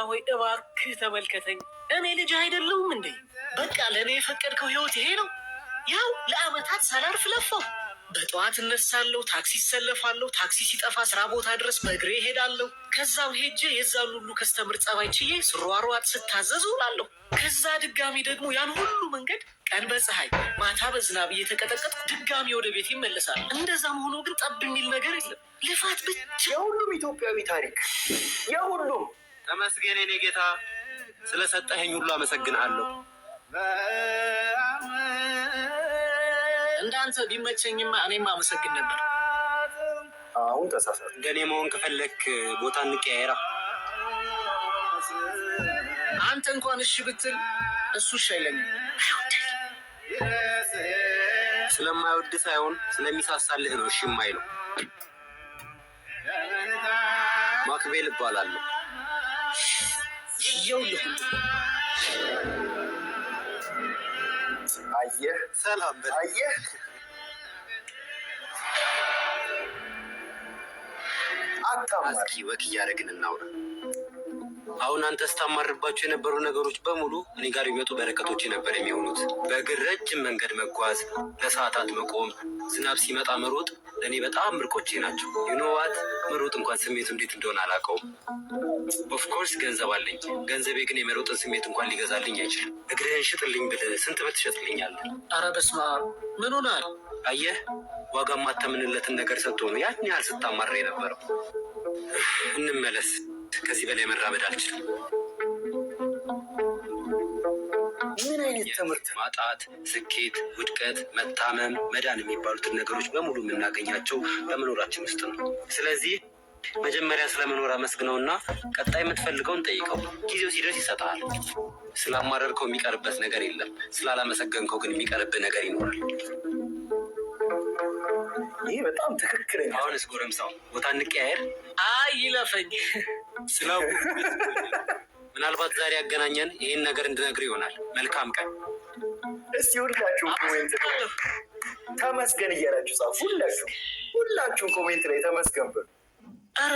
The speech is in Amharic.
ሆይ እባክህ ተመልከተኝ። እኔ ልጅ አይደለሁም እንዴ? በቃ ለእኔ የፈቀድከው ህይወት ይሄ ነው? ያው ለአመታት ሳላርፍ ለፋሁ። በጠዋት እነሳለሁ፣ ታክሲ እሰለፋለሁ፣ ታክሲ ሲጠፋ ስራ ቦታ ድረስ በእግሬ እሄዳለሁ። ከዛው ሄጄ የዛን ሁሉ ከስተምር ጸባይ ችዬ ስሯሯጥ ስታዘዝ ውላለሁ። ከዛ ድጋሚ ደግሞ ያን ሁሉ መንገድ ቀን በፀሐይ ማታ በዝናብ እየተቀጠቀጥኩ ድጋሚ ወደ ቤት ይመለሳል። እንደዛም ሆኖ ግን ጠብ የሚል ነገር የለም። ልፋት ብቻ። የሁሉም ኢትዮጵያዊ ታሪክ የሁሉም። ተመስገን የኔ ጌታ፣ ስለሰጠኸኝ ሁሉ አመሰግንሃለሁ። እንዳንተ ቢመቸኝማ እኔም አመሰግን ነበር። አሁን ተሳሳት። እንደኔ መሆን ከፈለክ ቦታ እንቀያየራ። አንተ እንኳን እሺ ብትል እሱ እሺ አይለኝም። ስለማይወድ ሳይሆን ስለሚሳሳልህ ነው እሺ የማይለው። ማክቤል እባላለሁ። ይኸውልህ አየህ፣ ሰላም በል። አየህ፣ አታማር። እስኪ ወክ እያደረግን እናውራ። አሁን አንተ ስታማርባቸው የነበሩ ነገሮች በሙሉ እኔ ጋር የሚመጡ በረከቶች ነበር የሚሆኑት። በእግር ረጅም መንገድ መጓዝ፣ ለሰዓታት መቆም፣ ዝናብ ሲመጣ መሮጥ ለእኔ በጣም ምርቆቼ ናቸው። ዩኖዋት መሮጥ እንኳን ስሜቱ እንዴት እንደሆነ አላውቀውም። ኦፍኮርስ ገንዘብ አለኝ። ገንዘቤ ግን የመሮጥን ስሜት እንኳን ሊገዛልኝ አይችልም። እግርህን ሽጥልኝ ብልህ ስንት ብር ትሸጥልኛለህ? ኧረ በስመ አብ፣ ምን ሆናል? አየህ፣ ዋጋ ማተምንለትን ነገር ሰጥቶ ነው ያን ያህል ስታማራ የነበረው። እንመለስ። ከዚህ በላይ መራመድ አልችልም። ምን አይነት ትምህርት! ማጣት፣ ስኬት፣ ውድቀት፣ መታመም፣ መዳን የሚባሉትን ነገሮች በሙሉ የምናገኛቸው በመኖራችን ውስጥ ነው። ስለዚህ መጀመሪያ ስለመኖር አመስግነውና ቀጣይ የምትፈልገውን ጠይቀው። ጊዜው ሲደርስ ይሰጥሃል። ስላማረርከው የሚቀርበት ነገር የለም። ስላላመሰገንከው ግን የሚቀርብህ ነገር ይኖራል። ይህ በጣም ትክክለኛ። አሁንስ ጎረምሳው ቦታ እንቀያየር። አይ ይለፈኝ። ስላው ምናልባት ዛሬ ያገናኘን ይህን ነገር እንድነግር ይሆናል። መልካም ቀን። እስቲ ሁላችሁም ኮሜንት ላይ ተመስገን እያላችሁ ጻፉ። ሁላችሁም ኮሜንት ላይ ተመስገን በሉ።